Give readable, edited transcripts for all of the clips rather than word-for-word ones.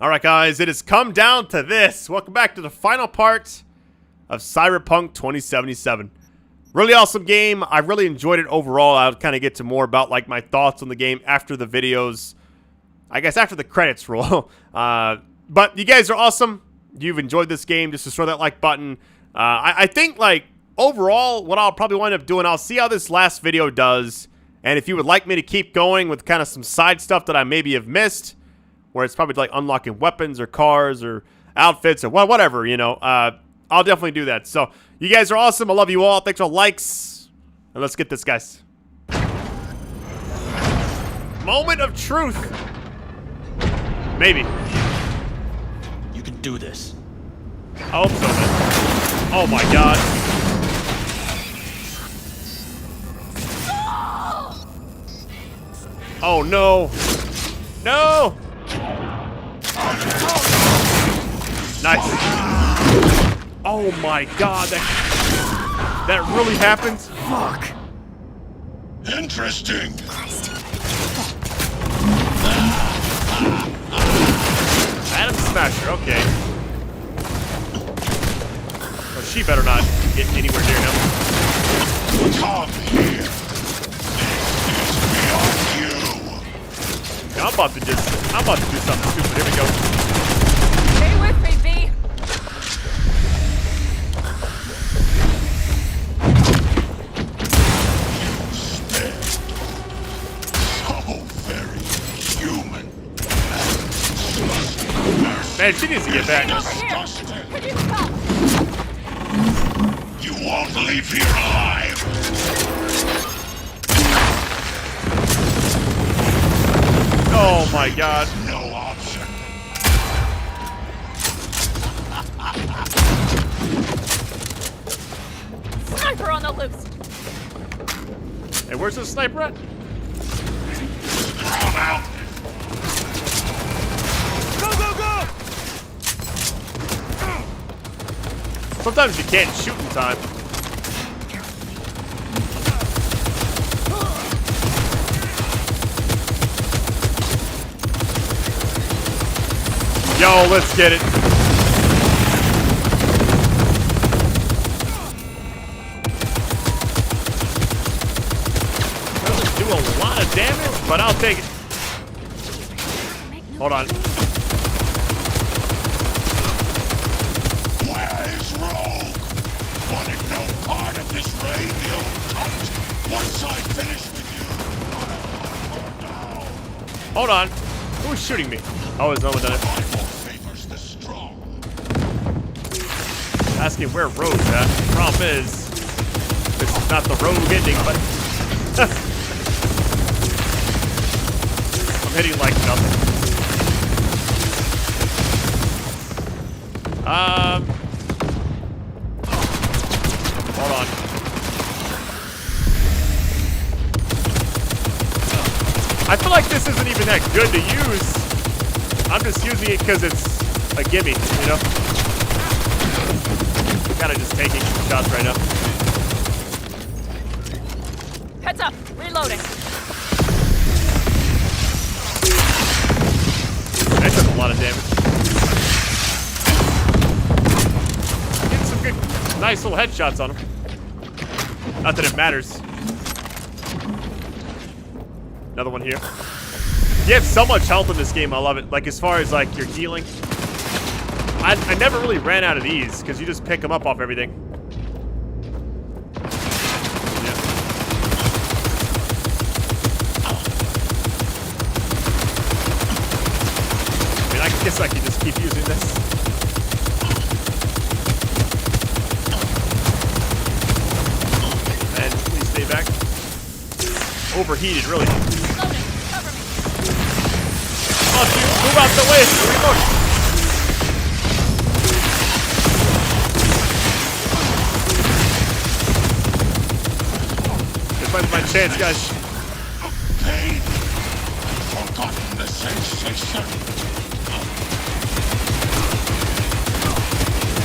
Alright guys, it has come down to this. Welcome back to the final part of Cyberpunk 2077. Really awesome game. I really enjoyed it overall. I'll kind of get to more about like my thoughts on the game after the videos. I guess after the credits roll. But you guys are awesome. You've enjoyed this game. Just throw that like button. I think like overall what I'll probably wind up doing, I'll see how this last video does. And if you would like me to keep going with kind of some side stuff that I maybe have missed, where it's probably like unlocking weapons or cars or outfits or whatever, you know, I'll definitely do that. So you guys are awesome. I love you all. Thanks for all the likes. And let's get this, guys. Moment of truth. Maybe. You can do this. I hope so, man. Oh my god. Oh no. No! Nice. Oh my god, that really happened? Fuck. Interesting. Adam Smasher, okay. Well, she better not get anywhere near him. Come here. This is beyond you. I'm about to do something stupid. Here we go. Stay with me, V. So very human. Man, she needs to get back. Over here. Could you stop? You won't leave here alive. Oh my god. No option. Sniper on the loose. Hey, where's the sniper at? Come out. Go, go, go! Sometimes you can't shoot in time. Yo, let's get it. Doesn't do a lot of damage, but I'll take it. Hold on. Where is Rogue? Wanted no part of this raid, you cunt. Once I finish with you. Hold on. Who's shooting me? Oh, is no one done it? Survival favors the strong. Asking where Rogue's at. Problem is, this is not the Rogue ending, but I'm hitting like nothing. Hold on. I feel like this isn't even that good to use. I'm just using it because it's a gimme, you know? Kinda just taking shots right now. Heads up. Reloading. That took a lot of damage. Getting some good, nice little headshots on him. Not that it matters. Another one here. You have so much health in this game, I love it. Like, as far as, like, your healing. I never really ran out of these, because you just pick them up off everything. Yeah. I mean, I guess I can just keep using this. And please stay back. Overheated, really. Loading. Cover me. Oh, dude, move out the way. Reload. This might be my chance, guys. Pain. Forgotten the sensation.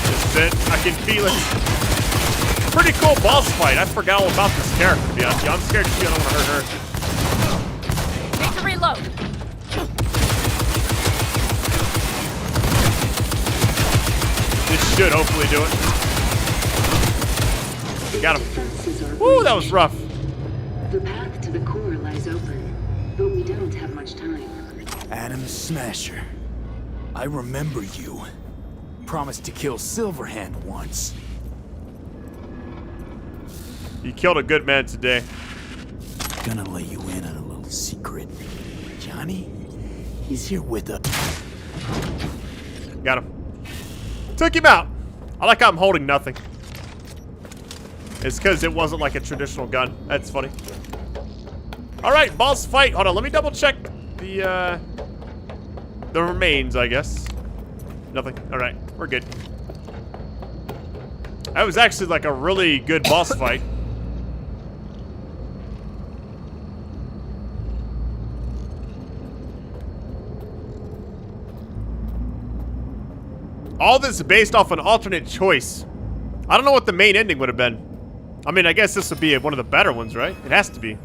This is it. I can feel it. Pretty cool boss fight. I forgot all about this character, to be honest. I'm scared to see. I don't want to hurt her. Need to reload. should hopefully do it. Got him. Woo, that was rough. The path to the core lies open, but we don't have much time. Adam Smasher. I remember you. Promised to kill Silverhand once. You killed a good man today. Gonna let you in on a little secret. Johnny, he's here with us. Got him. Took him out. I like how I'm holding nothing. It's because it wasn't like a traditional gun. That's funny. All right, boss fight. Hold on, let me double check the remains, I guess. Nothing. All right, we're good. That was actually like a really good boss fight. All this is based off an alternate choice. I don't know what the main ending would have been. I mean, I guess this would be one of the better ones, right? It has to be.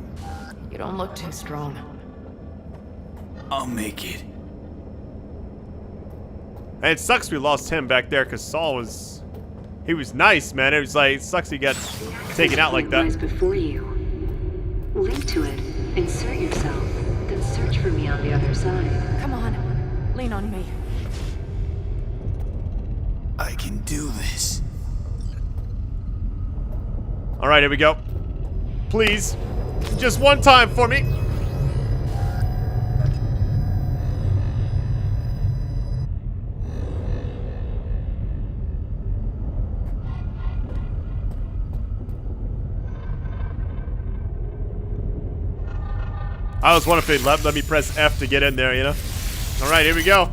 You don't look too strong. I'll make it. And it sucks we lost him back there because Saul was... He was nice, man. It was like, it sucks he got taken out like that. Lies before you. Link to it, insert yourself, then search for me on the other side. Come on. Lean on me. I can do this. All right, here we go. Please. Just one time for me. I was wondering if they'd let me press F to get in there, you know? All right, here we go.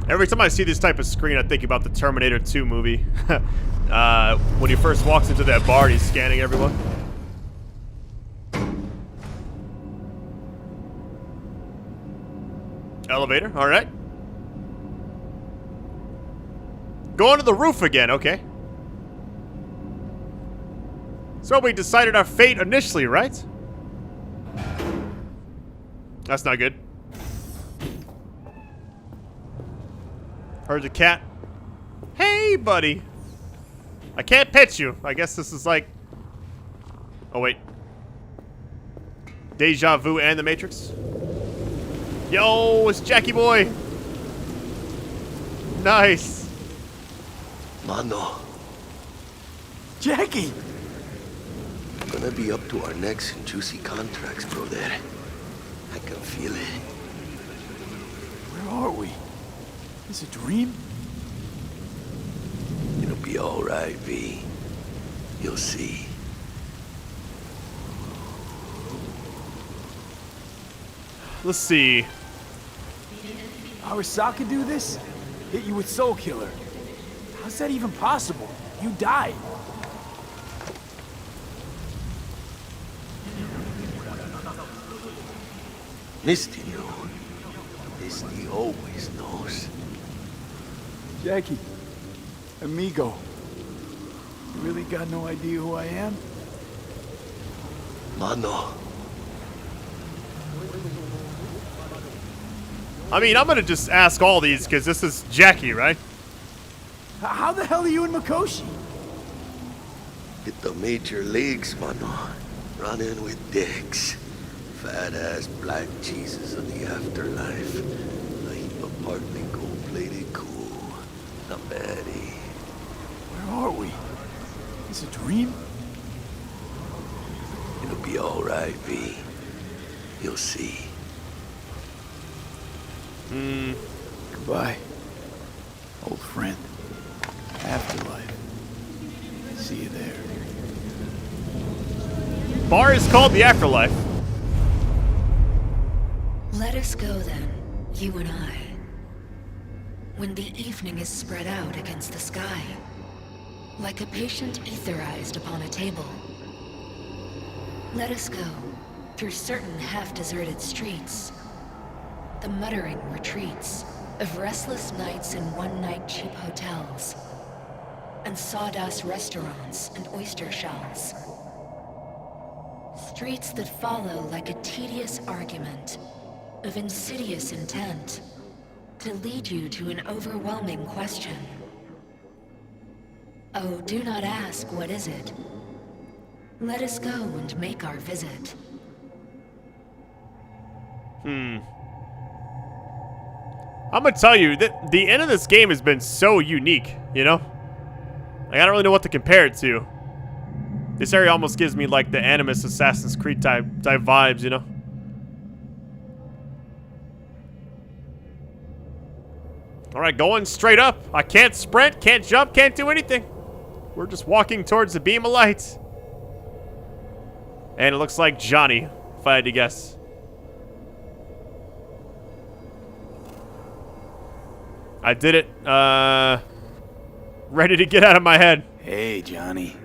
Every time I see this type of screen, I think about the Terminator 2 movie. When he first walks into that bar, he's scanning everyone. Elevator, all right. Going to the roof again, okay. So we decided our fate initially, right? That's not good. Heard the cat. Hey, buddy. I can't pet you. I guess this is like... Oh, wait. Deja Vu and the Matrix. Yo, it's Jackie boy. Nice. Mano, Jackie! gonna be up to our necks in juicy contracts, brother. I can feel it. Where are we? Is it a dream? It'll be all right, V. You'll see. Let's see. Arasaka do this? Hit you with Soul Killer. How's that even possible? You died. Misty knew. Misty always knows. Jackie, amigo. You really got no idea who I am? Mano, I mean, I'm gonna just ask all these because this is Jackie, right? How the hell are you in Mikoshi? hit the major leagues, mano. Running with dicks. Fat-ass black Jesus of the afterlife. A heap of partly gold-plated cool. Not baddie. Where are we? Is it a dream? It'll be all right, V. You'll see. Goodbye, old friend. Afterlife. See you there. Bar is called the Afterlife. Let us go then, you and I. When the evening is spread out against the sky, like a patient etherized upon a table. Let us go through certain half-deserted streets, the muttering retreats of restless nights in one-night cheap hotels, and sawdust restaurants and oyster shells. Streets that follow like a tedious argument of insidious intent to lead you to an overwhelming question. Oh, do not ask, what is it? Let us go and make our visit. I'm gonna tell you that the end of this game has been so unique, you know? Like, I don't really know what to compare it to. This area almost gives me like the Animus Assassin's Creed type vibes, you know? Alright, going straight up. I can't sprint, can't jump, can't do anything. We're just walking towards the beam of light. And it looks like Johnny, if I had to guess. I did it. Ready to get out of my head. Hey, Johnny.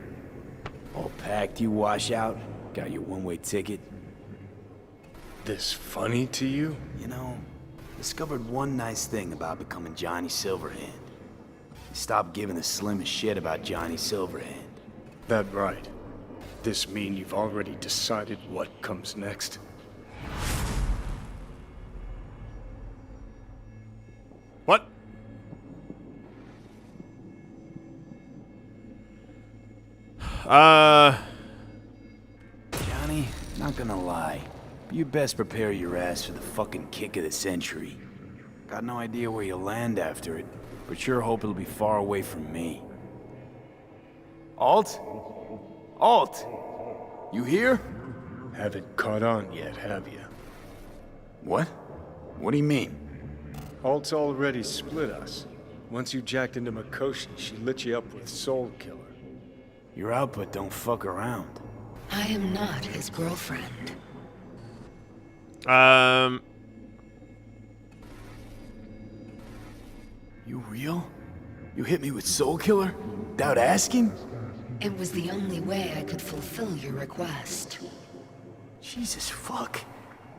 All packed, you wash out? Got your one-way ticket? This funny to you? You know, discovered one nice thing about becoming Johnny Silverhand. You stopped giving the slimmest shit about Johnny Silverhand. That right. This mean you've already decided what comes next? What? Johnny, not gonna lie. You best prepare your ass for the fucking kick of the century. Got no idea where you'll land after it, but sure hope it'll be far away from me. Alt? Alt! You here? Haven't caught on yet, have you? What? What do you mean? Alt's already split us. Once you jacked into Makoshi, she lit you up with Soul Killer. Your output don't fuck around. I am not his girlfriend. You real? You hit me with Soul Killer? Without asking? It was the only way I could fulfill your request. Jesus fuck.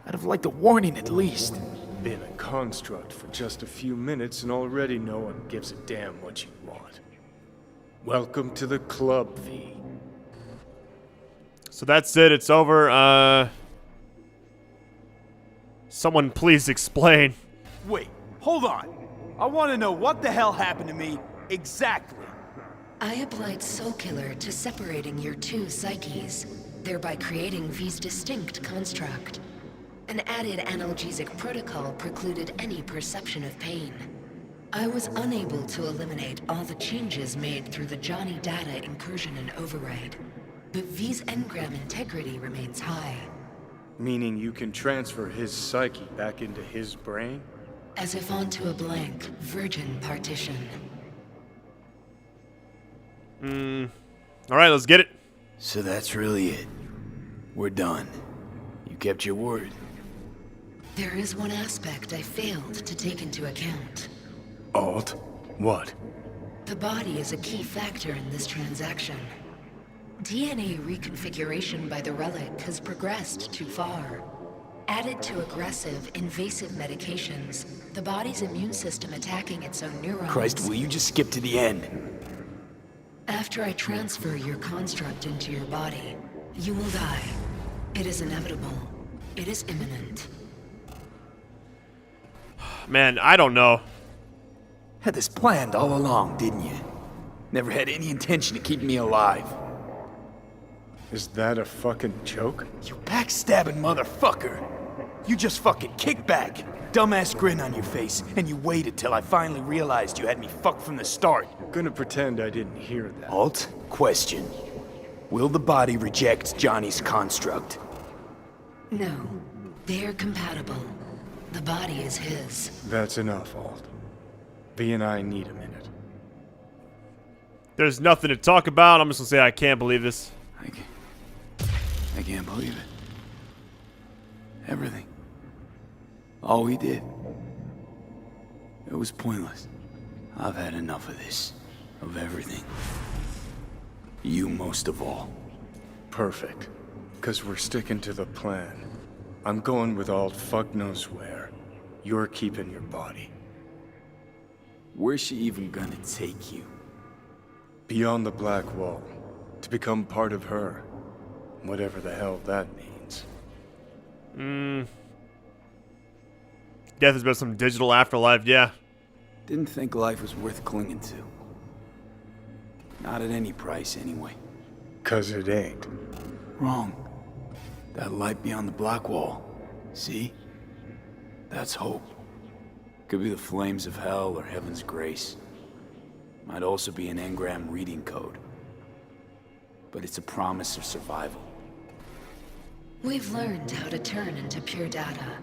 I'd have liked a warning at least. Been a construct for just a few minutes and already no one gives a damn what you want. Welcome to the club, V. So that's it. It's over. Someone please explain. Wait, hold on. I want to know what the hell happened to me exactly. I applied Soul Killer to separating your two psyches, thereby creating V's distinct construct. An added analgesic protocol precluded any perception of pain. I was unable to eliminate all the changes made through the Johnny data incursion and override, but V's engram integrity remains high. Meaning you can transfer his psyche back into his brain? As if onto a blank, virgin partition. Alright, let's get it. So that's really it. We're done. You kept your word. There is one aspect I failed to take into account. Alt? What? The body is a key factor in this transaction. DNA reconfiguration by the relic has progressed too far. Added to aggressive, invasive medications, the body's immune system attacking its own neurons. Christ, will you just skip to the end? After I transfer your construct into your body, you will die. It is inevitable. It is imminent. Man, I don't know. Had this planned all along, didn't you? Never had any intention of keeping me alive. Is that a fucking joke? You backstabbing motherfucker! You just fucking kick back, dumbass grin on your face, and you waited till I finally realized you had me fucked from the start. Gonna pretend I didn't hear that. Alt, question. Will the body reject Johnny's construct? No. They are compatible. The body is his. That's enough, Alt. V and I need a minute. There's nothing to talk about. I'm just gonna say I can't believe this. I can't believe it. Everything. All we did. It was pointless. I've had enough of this. Of everything. You most of all. Perfect. Because we're sticking to the plan. I'm going with Alt fuck knows where. You're keeping your body. Where's she even gonna take you? Beyond the Black Wall. To become part of her. Whatever the hell that means. Death has been some digital afterlife, yeah. Didn't think life was worth clinging to. Not at any price, anyway. 'Cause it ain't. Wrong. That light beyond the Black Wall. See? That's hope. Could be the flames of hell or heaven's grace. Might also be an engram reading code. But it's a promise of survival. We've learned how to turn into pure data,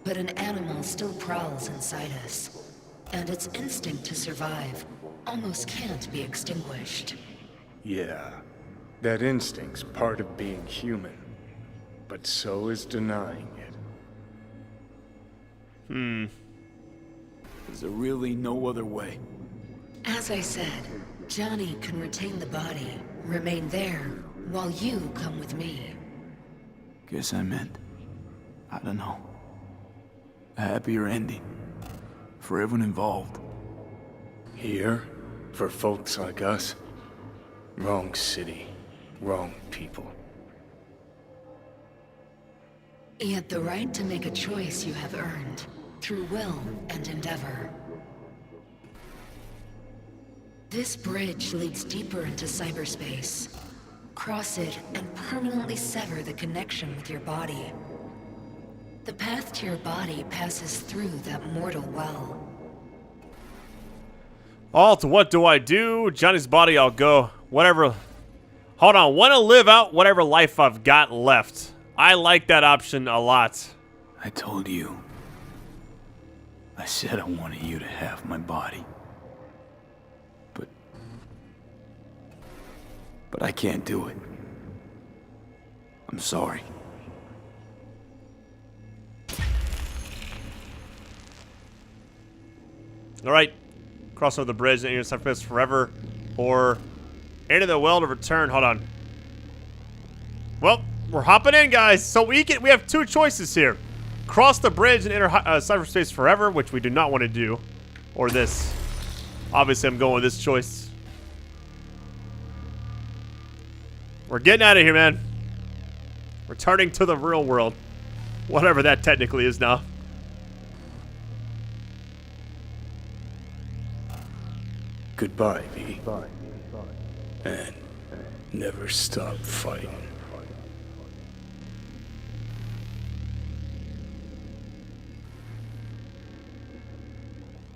but an animal still prowls inside us. And its instinct to survive almost can't be extinguished. Yeah. That instinct's part of being human. But so is denying it. Is there really no other way? As I said, Johnny can retain the body, remain there, while you come with me. Guess I meant, I don't know, a happier ending for everyone involved. Here? For folks like us? Wrong city. Wrong people. Yet the right to make a choice you have earned, through will and endeavor. This bridge leads deeper into cyberspace. Cross it and permanently sever the connection with your body. The path to your body passes through that mortal well. Alt, what do I do? Johnny's body, I'll go. Whatever. Hold on. Want to live out whatever life I've got left. I like that option a lot. I told you. I said I wanted you to have my body. But I can't do it. I'm sorry. Alright. Cross over the bridge and enter cyberspace forever. Or enter the well to return. Hold on. Well, we're hopping in, guys. So we have two choices here. Cross the bridge and enter cyberspace forever, which we do not want to do. Or this. Obviously, I'm going with this choice. We're getting out of here, man. Returning to the real world. Whatever that technically is now. Goodbye, V. And never stop fighting.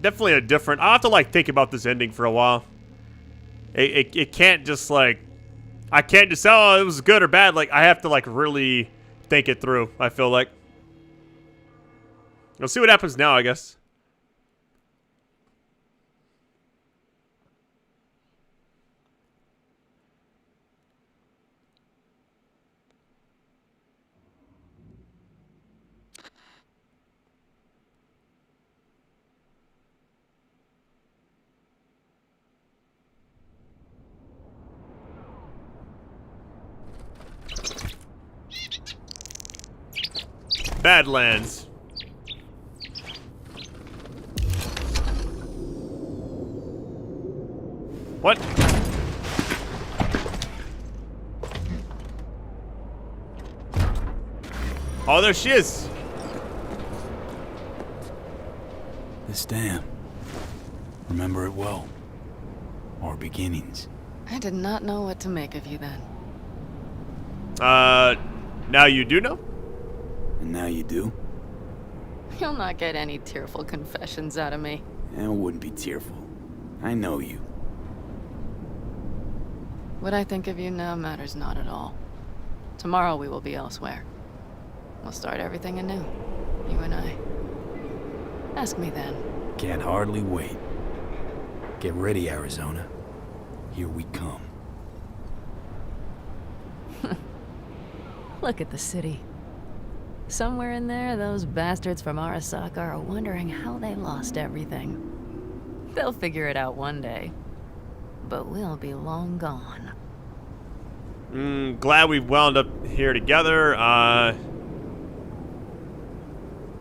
Definitely a different... I'll have to, like, think about this ending for a while. It can't just, like... I can't just say, oh, it was good or bad. Like, I have to, like, really think it through, I feel like. We'll see what happens now, I guess. Badlands. What? Oh, there she is. This dam. Remember it well. Our beginnings. I did not know what to make of you then. Now you do know? And now you do? You'll not get any tearful confessions out of me. It wouldn't be tearful. I know you. What I think of you now matters not at all. Tomorrow we will be elsewhere. We'll start everything anew. You and I. Ask me then. Can't hardly wait. Get ready, Arizona. Here we come. Look at the city. Somewhere in there, those bastards from Arasaka are wondering how they lost everything. They'll figure it out one day. But we'll be long gone. Glad we wound up here together. I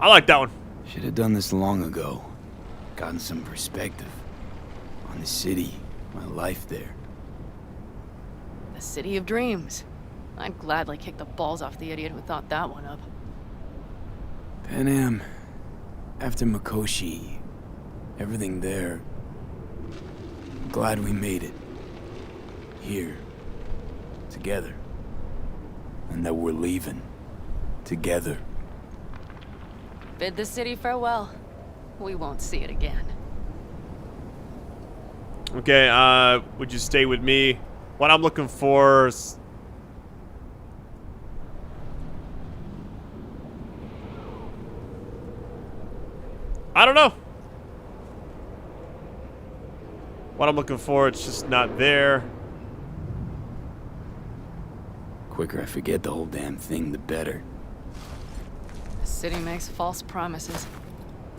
like that one. Should have done this long ago. Gotten some perspective on the city, my life there. The city of dreams. I'd gladly kick the balls off the idiot who thought that one up. Panam, after Mikoshi, everything there. I'm glad we made it. Here. Together. And that we're leaving. Together. Bid the city farewell. We won't see it again. Okay, would you stay with me? What I'm looking for is... I don't know. What I'm looking for, it's just not there. Quicker I forget the whole damn thing, the better. The city makes false promises.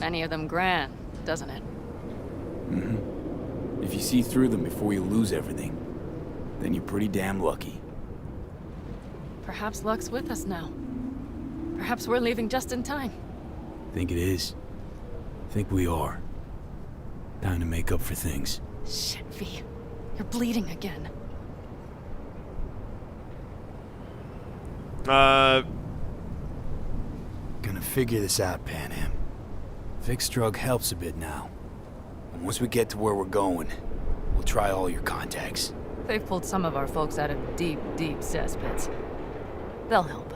Many of them grand, doesn't it? Mm-hmm. If you see through them before you lose everything, then you're pretty damn lucky. Perhaps luck's with us now. Perhaps we're leaving just in time. Think it is. Think we are. Time to make up for things. Shit, V. You're bleeding again. Gonna figure this out, Panam. Fixed drug helps a bit now. And once we get to where we're going, we'll try all your contacts. They've pulled some of our folks out of deep, deep cesspits. They'll help.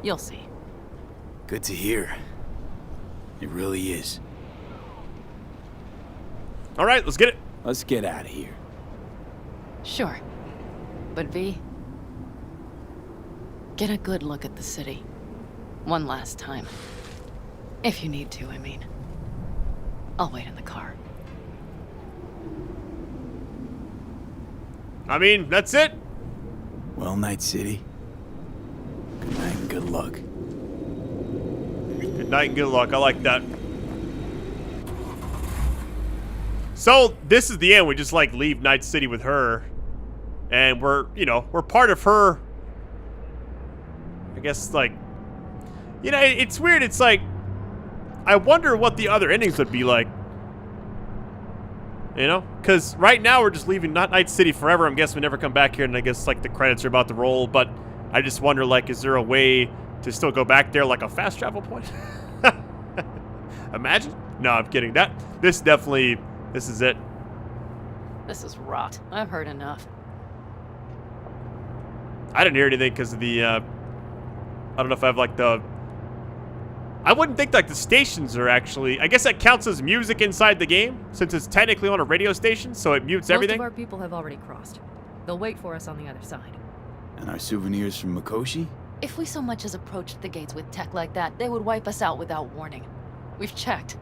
You'll see. Good to hear. It really is. All right, let's get it. Let's get out of here. Sure. But V, get a good look at the city. One last time. If you need to, I mean. I'll wait in the car. I mean, that's it. Well, Night City. Good night and good luck. Good night and good luck. I like that. So, this is the end. We just, like, leave Night City with her. And we're, you know, we're part of her. I guess, like... You know, it's weird. It's like... I wonder what the other endings would be like. You know? Because right now we're just leaving Night City forever. I'm guessing we never come back here. And I guess, like, the credits are about to roll. But I just wonder, like, is there a way to still go back there, like a fast travel point? Imagine? No, I'm kidding. This definitely... This is it. This is rot. I've heard enough. I didn't hear anything because of the, I don't know if I have, like, the... I wouldn't think, like, the stations are actually... I guess that counts as music inside the game, since it's technically on a radio station, so it mutes everything. Most of our people have already crossed. They'll wait for us on the other side. And our souvenirs from Mikoshi? If we so much as approached the gates with tech like that, they would wipe us out without warning. We've checked.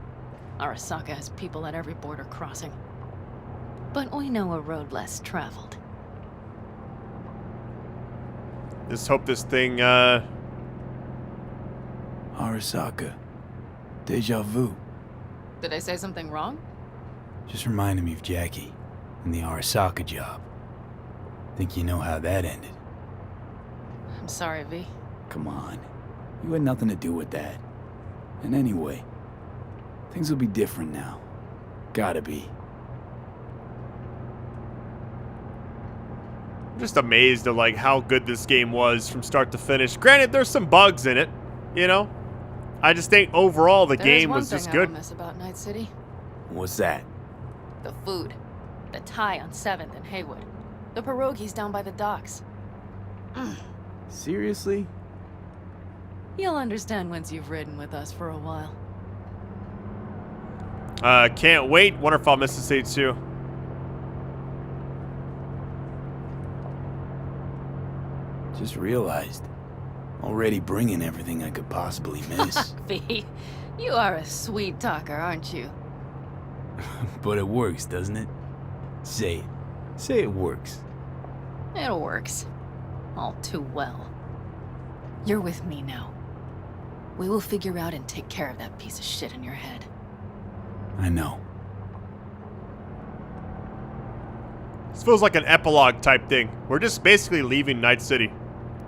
Arasaka has people at every border crossing. But we know a road less traveled. Just hope this thing, Arasaka. Deja vu. Did I say something wrong? Just reminded me of Jackie and the Arasaka job. Think you know how that ended? I'm sorry, V. Come on. You had nothing to do with that. And anyway, things will be different now. Gotta be. I'm just amazed at, like, how good this game was from start to finish. Granted, there's some bugs in it, you know? I just think overall the game was just good. There's one thing I don't miss about Night City. What's that? The food. The Thai on 7th and Haywood. The pierogies down by the docks. Seriously? You'll understand once you've ridden with us for a while. Can't wait. Wonder if I'll miss the scene too. Just realized. Already bringing everything I could possibly miss. V, you are a sweet talker, aren't you? But it works, doesn't it? Say it. Say it works. It works. All too well. You're with me now. We will figure out and take care of that piece of shit in your head. I know. This feels like an epilogue type thing. We're just basically leaving Night City.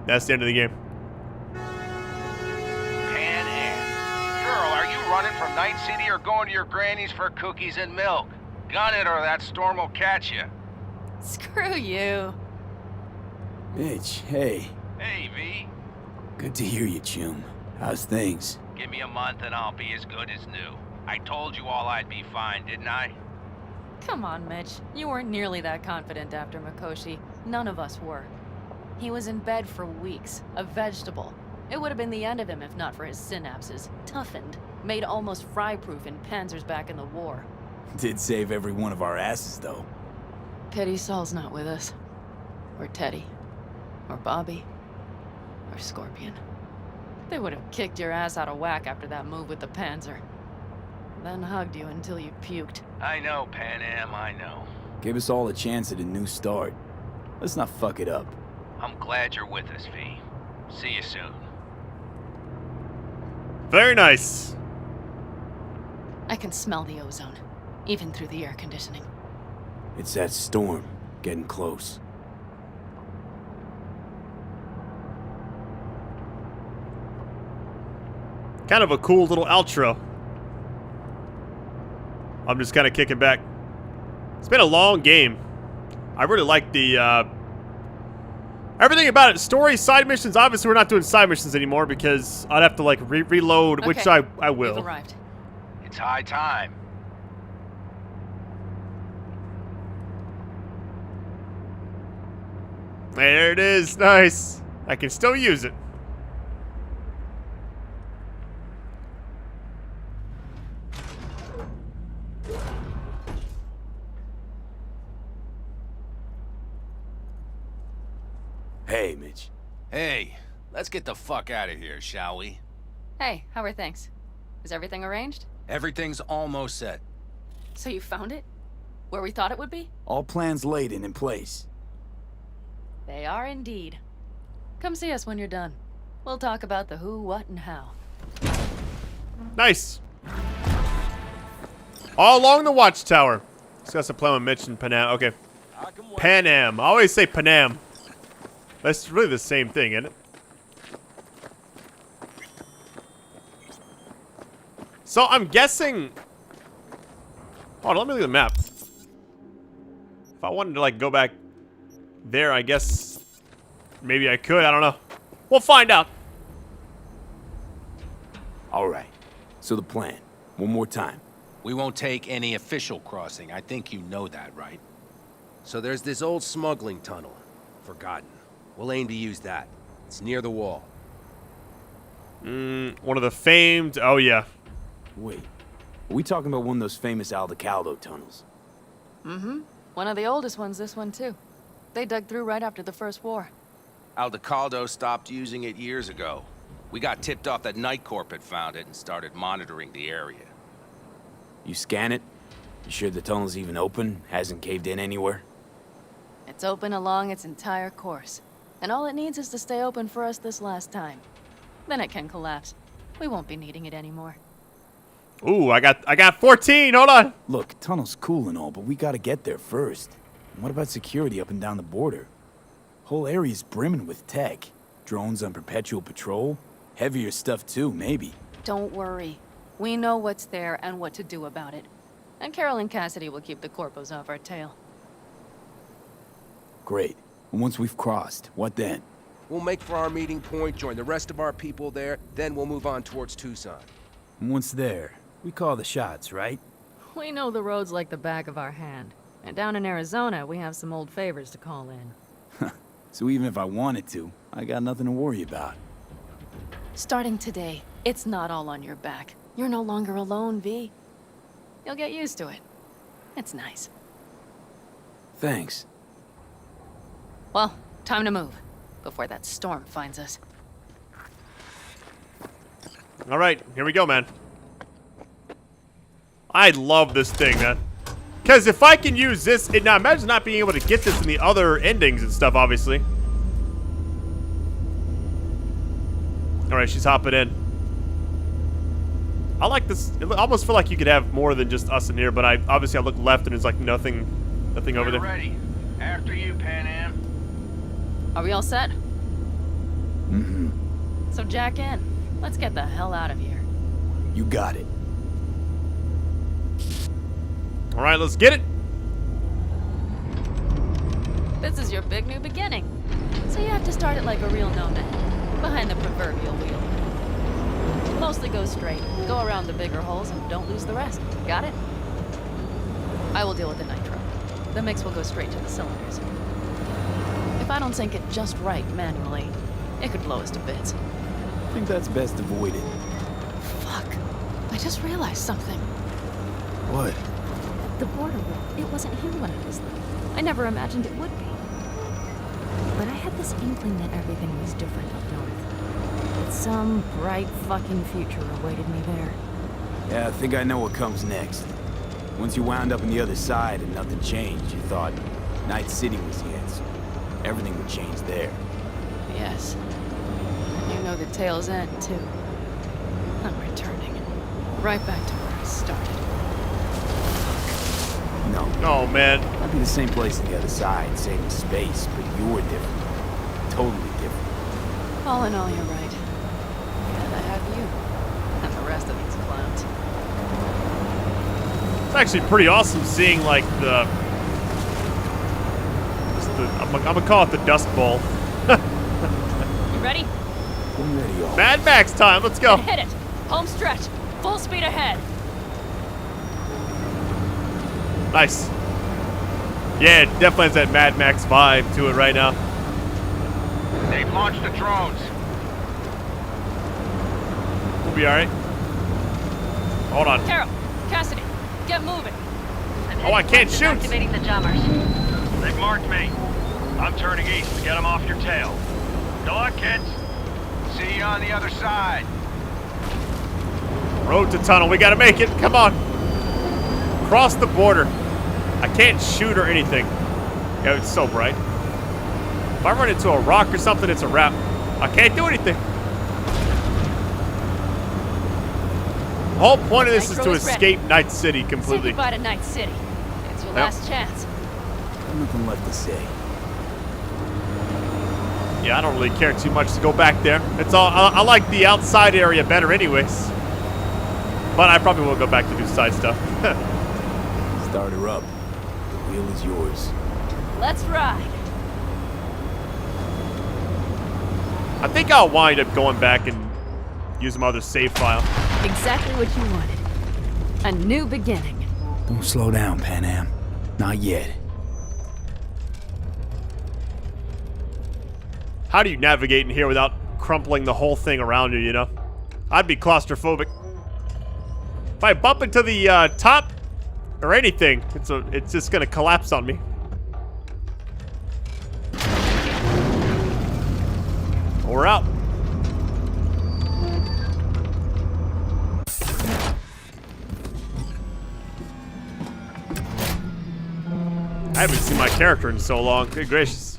That's the end of the game. Pan Am. Girl, are you running from Night City or going to your granny's for cookies and milk? Gun it or that storm will catch you. Screw you. Mitch, hey. Hey, V. Good to hear you, chum. How's things? Give me a month and I'll be as good as new. I told you all I'd be fine, didn't I? Come on, Mitch. You weren't nearly that confident after Mikoshi. None of us were. He was in bed for weeks, a vegetable. It would have been the end of him if not for his synapses. Toughened, made almost fry-proof in panzers back in the war. Did save every one of our asses, though. Pity Saul's not with us. Or Teddy. Or Bobby. Or Scorpion. They would have kicked your ass out of whack after that move with the Panzer. Then hugged you until you puked. I know, Pan Am, I know. Gave us all a chance at a new start. Let's not fuck it up. I'm glad you're with us, V. See you soon. Very nice. I can smell the ozone, even through the air conditioning. It's that storm, getting close. Kind of a cool little outro. I'm just kind of kicking back. It's been a long game. I really like the everything about it. Story, side missions. Obviously, we're not doing side missions anymore because I'd have to like reload, Okay, which I will. We've arrived. It's high time. There it is. Nice. I can still use it. Hey, Mitch. Hey, let's get the fuck out of here, shall we? Hey, how are things? Is everything arranged? Everything's almost set. So you found it? Where we thought it would be? All plans laid and in place. They are indeed. Come see us when you're done. We'll talk about the who, what, and how. Nice. All along the watchtower. Discuss a plan with Mitch and Panam. Okay. Pan Am. I always say Panam. That's really the same thing, isn't it? So I'm guessing. Hold on, let me look at the map. If I wanted to like go back there, I guess maybe I could. I don't know. We'll find out. All right. So the plan. One more time. We won't take any official crossing. I think you know that, right? So there's this old smuggling tunnel. Forgotten. We'll aim to use that. It's near the wall. One of the famed. Oh, yeah. Wait. Are we talking about one of those famous Aldecaldo tunnels? Mm-hmm. One of the oldest ones, this one, too. They dug through right after the First War. Aldecaldo stopped using it years ago. We got tipped off that Night Corp had found it and started monitoring the area. You scan it? You sure the tunnel's even open? Hasn't caved in anywhere? It's open along its entire course. And all it needs is to stay open for us this last time. Then it can collapse. We won't be needing it anymore. Ooh, I got 14. Hold on. Look, tunnel's cool and all, but we gotta get there first. And what about security up and down the border? Whole area's brimming with tech. Drones on perpetual patrol. Heavier stuff too, maybe. Don't worry. We know what's there and what to do about it. And Carol and Cassidy will keep the corpos off our tail. Great. And once we've crossed, what then? We'll make for our meeting point, join the rest of our people there, then we'll move on towards Tucson. And once there, we call the shots, right? We know the roads like the back of our hand. And down in Arizona, we have some old favors to call in. So even if I wanted to, I got nothing to worry about. Starting today, it's not all on your back. You're no longer alone, V. You'll get used to it. It's nice. Thanks. Well, time to move, before that storm finds us. All right, here we go, man. I love this thing, man. Because if I can use this, now imagine not being able to get this in the other endings and stuff, obviously. All right, she's hopping in. I like this. I almost feel like you could have more than just us in here, but I look left and there's like nothing over there. Ready. After you, Pan Am. Are we all set? Mm-hmm. So jack in. Let's get the hell out of here. You got it. All right, let's get it. This is your big new beginning. So you have to start it like a real nomad, behind the proverbial wheel. Mostly go straight, go around the bigger holes, and don't lose the rest. Got it? I will deal with the nitro. The mix will go straight to the cylinders. If I don't sync it just right manually, it could blow us to bits. I think that's best avoided. Fuck. I just realized something. What? The border wall, it wasn't here when I was little. I never imagined it would be. But I had this inkling that everything was different up north. That some bright fucking future awaited me there. Yeah, I think I know what comes next. Once you wound up on the other side and nothing changed, you thought Night City was the answer. Everything would change there. Yes. And you know the tale's end, too. I'm returning. Right back to where I started. No. Oh, man. Might be the same place on the other side, saving space, but you're different. Totally different. All in all, you're right. And I have you. And the rest of these clowns. It's actually pretty awesome seeing, like, I'm gonna call it the Dust Bowl. You ready? I'm ready, y'all. Mad Max time, let's go. Hit it. Home stretch. Full speed ahead. Nice. Yeah, it definitely has that Mad Max vibe to it right now. They've launched the drones. We'll be alright. Hold on. Carol, Cassidy, get moving. Oh, I can't shoot. Activating the jammers. They've marked me. I'm turning east to get them off your tail. Good luck, kids. See you on the other side. Road to tunnel. We gotta make it. Come on. Cross the border. I can't shoot or anything. Yeah, it's so bright. If I run into a rock or something, it's a wrap. I can't do anything. The whole point of this is to escape Night City completely. Say goodbye to Night City. It's your last chance. Nothing left to say. Yeah, I don't really care too much to go back there. It's all I like the outside area better anyways. But I probably will go back to do side stuff. Start her up. The wheel is yours. Let's ride. I think I'll wind up going back and use some other save file. Exactly what you wanted. A new beginning. Don't slow down, Pan Am. Not yet. How do you navigate in here without crumpling the whole thing around you, you know? I'd be claustrophobic. If I bump into the top or anything, it's just gonna collapse on me. We're out. I haven't seen my character in so long. Good gracious.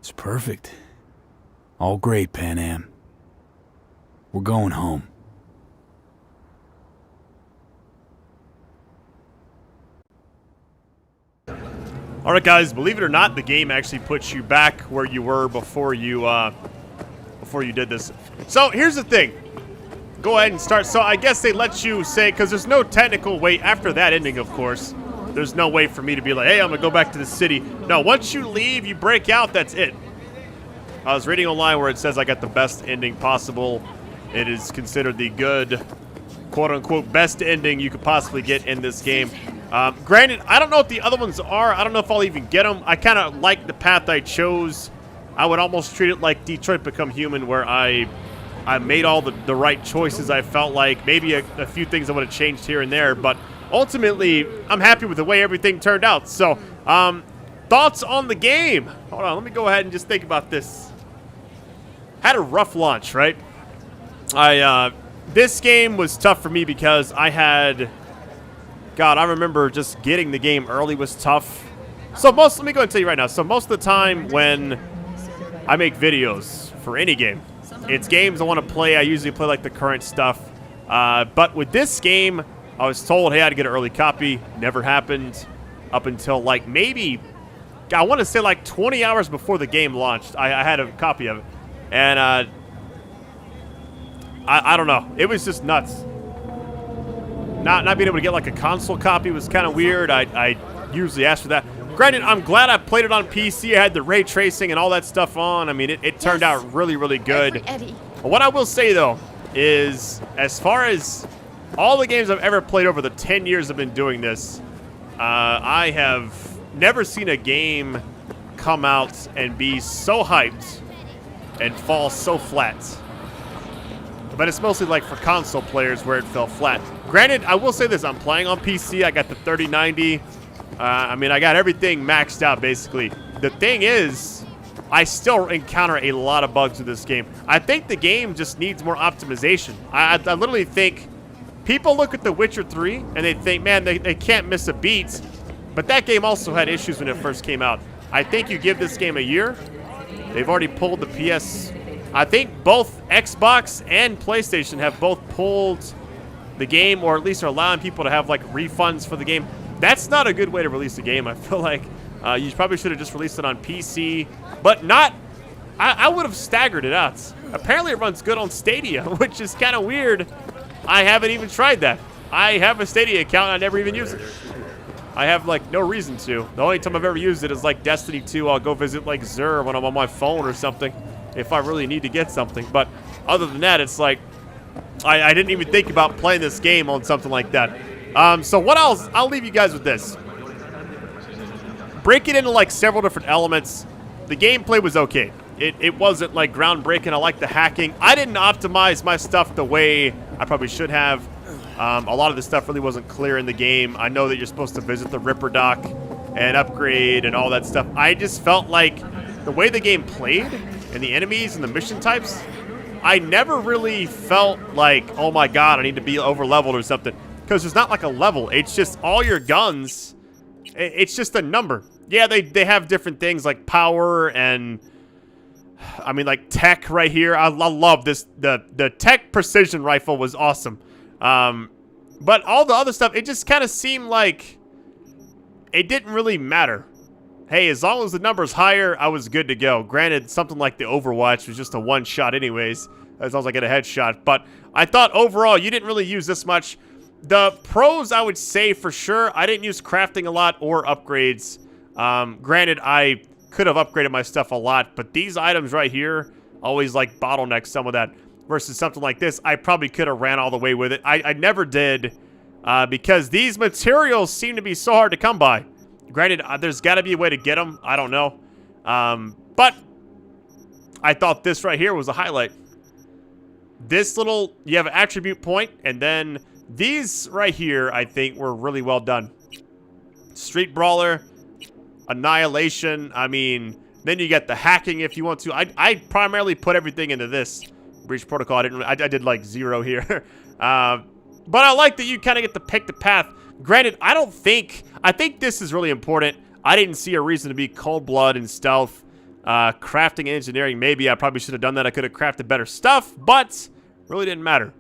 It's perfect. All great, Pan Am. We're going home. All right, guys, believe it or not, the game actually puts you back where you were before you did this. So here's the thing. Go ahead and start. So I guess they let you say, because there's no technical way after that ending, of course. There's no way for me to be like, hey, I'm going to go back to the city. No, once you leave, you break out, that's it. I was reading online where it says I got the best ending possible. It is considered the good, quote-unquote, best ending you could possibly get in this game. Granted, I don't know what the other ones are. I don't know if I'll even get them. I kind of like the path I chose. I would almost treat it like Detroit Become Human, where I made all the right choices. I felt like maybe a few things I would have changed here and there, but ultimately, I'm happy with the way everything turned out. So, thoughts on the game? Hold on, let me go ahead and just think about this. Had a rough launch, right? This game was tough for me because I had... God, I remember just getting the game early was tough. So let me go and tell you right now. So most of the time when I make videos for any game, it's games I want to play. I usually play like the current stuff. But with this game, I was told, hey, I had to get an early copy. Never happened up until like maybe, I want to say like 20 hours before the game launched. I had a copy of it. And I don't know. It was just nuts. Not being able to get like a console copy was kind of weird. I usually ask for that. Granted, I'm glad I played it on PC. I had the ray tracing and all that stuff on. I mean, it turned out really, really good. What I will say, though, is as far as all the games I've ever played over the 10 years I've been doing this, I have never seen a game come out and be so hyped and fall so flat. But it's mostly like for console players where it fell flat. Granted, I will say this. I'm playing on PC. I got the 3090. I mean, I got everything maxed out, basically. The thing is, I still encounter a lot of bugs with this game. I think the game just needs more optimization. I literally think people look at The Witcher 3 and they think, man, they can't miss a beat. But that game also had issues when it first came out. I think you give this game a year. They've already pulled the PS... I think both Xbox and PlayStation have both pulled the game, or at least are allowing people to have like refunds for the game. That's not a good way to release a game. I feel like you probably should have just released it on PC, but not. I would have staggered it out. Apparently it runs good on Stadia, which is kind of weird. I haven't even tried that. I have a Stadia account and I never even use it. I have like no reason to. The only time I've ever used it is like Destiny 2. I'll go visit like Xur when I'm on my phone or something, if I really need to get something. But other than that, it's like I didn't even think about playing this game on something like that. So what else? I'll leave you guys with this. Break it into like several different elements. The gameplay was okay. It wasn't like groundbreaking. I like the hacking. I didn't optimize my stuff the way I probably should have. A lot of this stuff really wasn't clear in the game. I know that you're supposed to visit the Ripper Dock and upgrade and all that stuff. I just felt like the way the game played and the enemies and the mission types, I never really felt like, oh my god, I need to be over leveled or something. Because there's not like a level. It's just all your guns. It's just a number. Yeah, they have different things like power and, I mean, like tech right here. I love this. The tech precision rifle was awesome. But all the other stuff, it just kind of seemed like it didn't really matter. Hey, as long as the number's higher, I was good to go. Granted, something like the Overwatch was just a one-shot anyways, as long as I get a headshot. But I thought overall, you didn't really use this much. The pros, I would say for sure, I didn't use crafting a lot or upgrades. Granted, I could have upgraded my stuff a lot, but these items right here always like bottleneck some of that. Versus something like this, I probably could have ran all the way with it. I never did, because these materials seem to be so hard to come by. Granted, there's got to be a way to get them. I don't know. But I thought this right here was a highlight. This little, you have an attribute point, and then these right here, I think, were really well done. Street Brawler, Annihilation. I mean, then you get the hacking if you want to. I primarily put everything into this. Breach Protocol, I did like 0 here. But I like that you kind of get to pick the path. Granted, I think this is really important. I didn't see a reason to be cold blood and stealth. Crafting and engineering, maybe I probably should have done that. I could have crafted better stuff, but really didn't matter.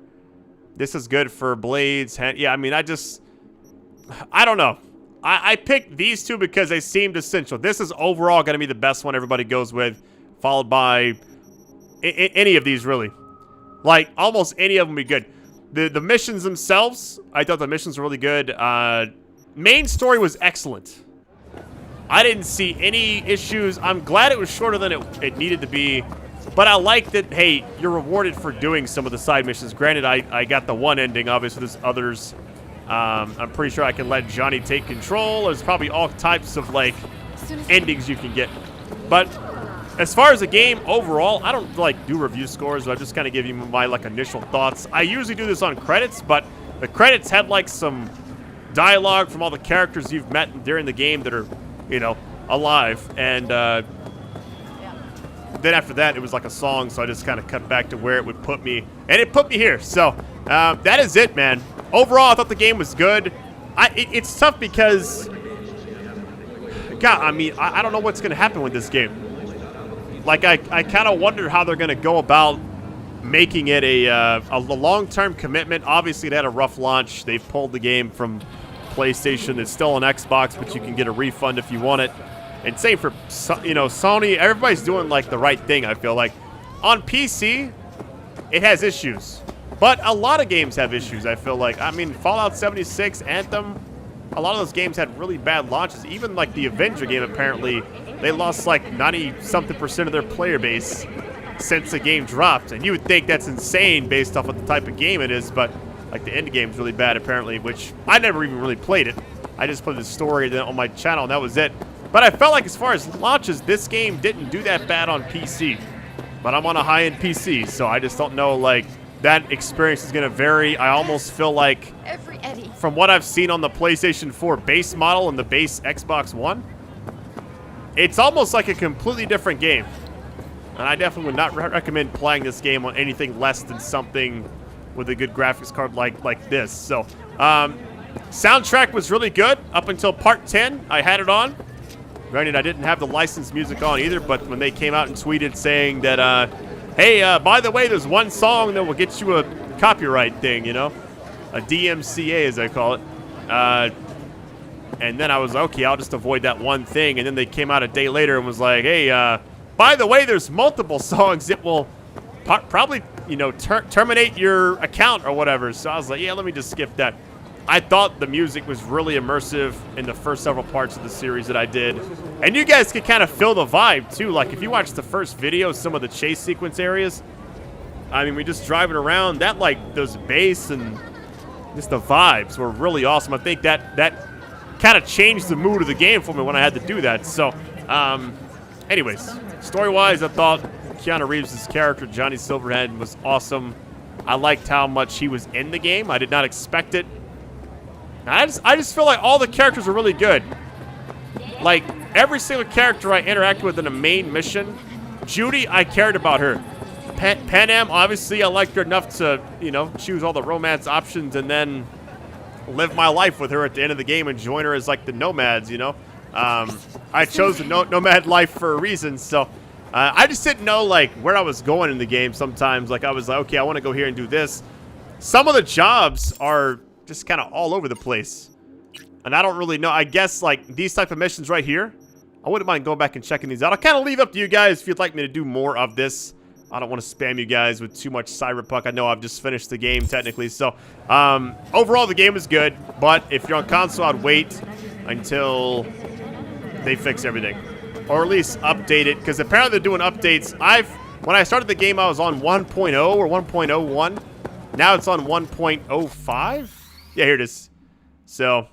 This is good for blades. Yeah, I mean, I don't know. I picked these two because they seemed essential. This is overall going to be the best one everybody goes with, followed by any of these, really. Like, almost any of them would be good. The missions themselves, I thought the missions were really good. Main story was excellent. I didn't see any issues. I'm glad it was shorter than it needed to be. But I like that, hey, you're rewarded for doing some of the side missions. Granted, I got the one ending. Obviously, there's others. I'm pretty sure I can let Johnny take control. There's probably all types of, like, endings you can get. But as far as the game overall, I don't, like, do review scores. So I just kind of give you my, like, initial thoughts. I usually do this on credits, but the credits had, like, some dialogue from all the characters you've met during the game that are, you know, alive. And then after that, it was like a song, so I just kind of cut back to where it would put me. And it put me here. So that is it, man. Overall, I thought the game was good. It's tough because, God, I mean, I don't know what's going to happen with this game. Like, I kind of wonder how they're going to go about making it a long-term commitment. Obviously, they had a rough launch. They've pulled the game from PlayStation. It's still on Xbox, but you can get a refund if you want it. And same for, you know, Sony. Everybody's doing, like, the right thing, I feel like. On PC, it has issues. But a lot of games have issues, I feel like. I mean, Fallout 76, Anthem, a lot of those games had really bad launches. Even, like, the Avenger game, apparently, they lost, like, 90-something% of their player base since the game dropped. And you would think that's insane based off of the type of game it is, but, like, the end game's really bad, apparently, which I never even really played it. I just played the story on my channel, and that was it. But I felt like as far as launches, this game didn't do that bad on PC. But I'm on a high-end PC, so I just don't know, like, that experience is going to vary. I almost feel like, from what I've seen on the PlayStation 4 base model and the base Xbox One, it's almost like a completely different game. And I definitely would not recommend playing this game on anything less than something with a good graphics card like this. So, soundtrack was really good up until part 10. I had it on. Granted, I didn't have the licensed music on either, but when they came out and tweeted saying that, hey, by the way, there's one song that will get you a copyright thing, you know? A DMCA, as I call it. And then I was like, okay, I'll just avoid that one thing. And then they came out a day later and was like, hey, by the way, there's multiple songs that will probably, you know, terminate your account or whatever. So I was like, yeah, let me just skip that. I thought the music was really immersive in the first several parts of the series that I did. And you guys could kind of feel the vibe, too. Like, if you watch the first video, some of the chase sequence areas, I mean, we just driving around. That, like, those bass and just the vibes were really awesome. I think that kind of changed the mood of the game for me when I had to do that. So, anyways, story-wise, I thought Keanu Reeves' character, Johnny Silverhand, was awesome. I liked how much he was in the game. I did not expect it. I just feel like all the characters were really good. Like, every single character I interacted with in a main mission, Judy, I cared about her. Panam, obviously, I liked her enough to, you know, choose all the romance options and then live my life with her at the end of the game and join her as, like, the nomads, you know? I chose the nomad life for a reason, so I just didn't know, like, where I was going in the game sometimes. Like, I was like, okay, I want to go here and do this. Some of the jobs are just kind of all over the place. And I don't really know. I guess, like, these type of missions right here, I wouldn't mind going back and checking these out. I'll kind of leave up to you guys if you'd like me to do more of this. I don't want to spam you guys with too much Cyberpunk. I know I've just finished the game, technically. So, overall, the game is good. But if you're on console, I'd wait until they fix everything. Or at least update it. Because apparently they're doing updates. When I started the game, I was on 1.0 or 1.01. Now it's on 1.05. Yeah, here it is. So,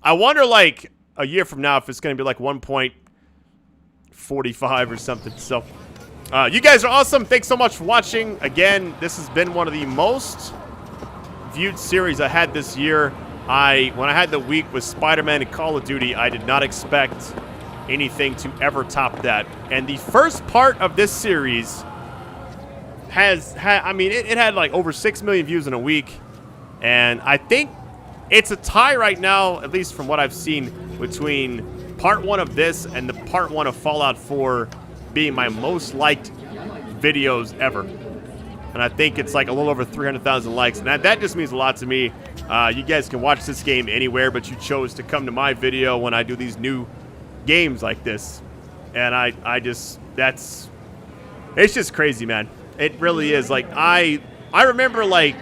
I wonder, like, a year from now if it's going to be, like, 1.45 or something. So, you guys are awesome. Thanks so much for watching. Again, this has been one of the most viewed series I had this year. When I had the week with Spider-Man and Call of Duty, I did not expect anything to ever top that. And the first part of this series it had, like, over 6 million views in a week. And I think it's a tie right now, at least from what I've seen, between part 1 of this and the part 1 of Fallout 4 being my most liked videos ever. And I think it's like a little over 300,000 likes. And that just means a lot to me. You guys can watch this game anywhere, but you chose to come to my video when I do these new games like this. And it's just crazy, man. It really is. Like, I remember, like,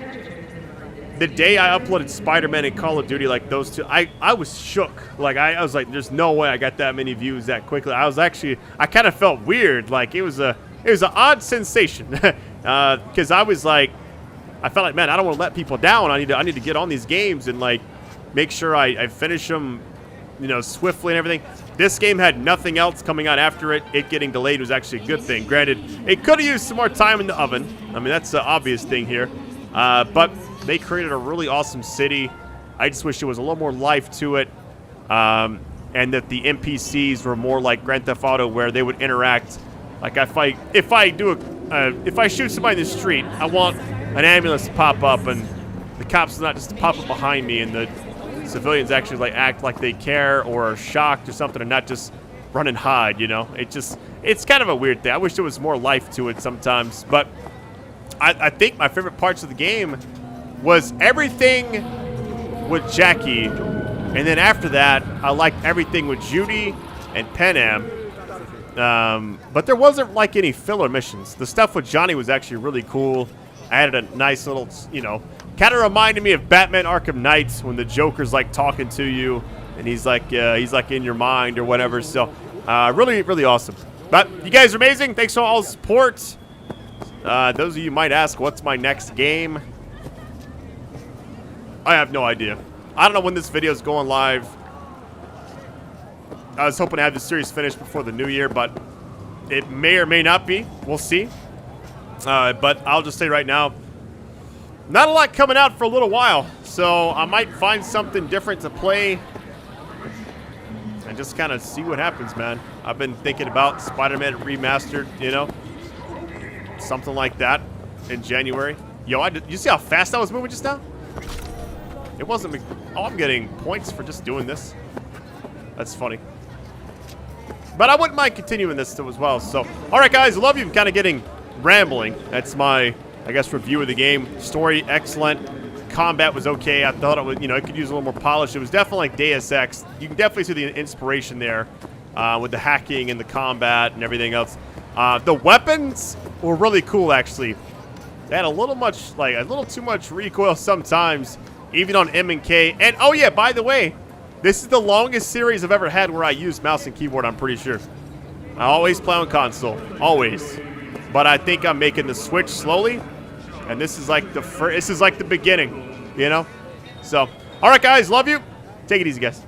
the day I uploaded Spider-Man and Call of Duty, like those two, I was shook. Like, I was like, there's no way I got that many views that quickly. I kind of felt weird. Like, it was an odd sensation. Because I was like, I felt like, man, I don't want to let people down. I need to get on these games and, like, make sure I finish them, you know, swiftly and everything. This game had nothing else coming out after it. It getting delayed was actually a good thing. Granted, it could have used some more time in the oven. I mean, that's the obvious thing here. But they created a really awesome city. I just wish there was a little more life to it. And that the NPCs were more like Grand Theft Auto, where they would interact. Like, if I shoot somebody in the street, I want an ambulance to pop up, and the cops not just to pop up behind me, and the civilians actually like act like they care or are shocked or something, and not just run and hide. You know, it's kind of a weird thing. I wish there was more life to it sometimes. But I think my favorite parts of the game was everything with Jackie, and then after that, I liked everything with Judy and Panam. But there wasn't like any filler missions. The stuff with Johnny was actually really cool. Added a nice little, you know, kind of reminded me of Batman Arkham Knight when the Joker's like talking to you and he's like in your mind or whatever. So really, really awesome. But you guys are amazing. Thanks for all the support. Those of you might ask, what's my next game? I have no idea. I don't know when this video is going live. I was hoping to have the series finished before the new year, but it may or may not be. We'll see. But I'll just say right now, not a lot coming out for a little while. So I might find something different to play and just kind of see what happens, man. I've been thinking about Spider-Man Remastered, you know, something like that in January. Yo, you see how fast I was moving just now? It wasn't. Oh, I'm getting points for just doing this. That's funny. But I wouldn't mind continuing this too as well. So, all right, guys, I love you. I'm kind of getting rambling. That's my, I guess, review of the game. Story, excellent. Combat was okay. I thought it would, you know, it could use a little more polish. It was definitely like Deus Ex. You can definitely see the inspiration there with the hacking and the combat and everything else. The weapons were really cool, actually. They had a little too much recoil sometimes, even on M and K. And oh yeah, by the way, this is the longest series I've ever had where I use mouse and keyboard, I'm pretty sure. I always play on console. Always. But I think I'm making the switch slowly. And this is like the beginning, you know? So, alright guys, love you. Take it easy, guys.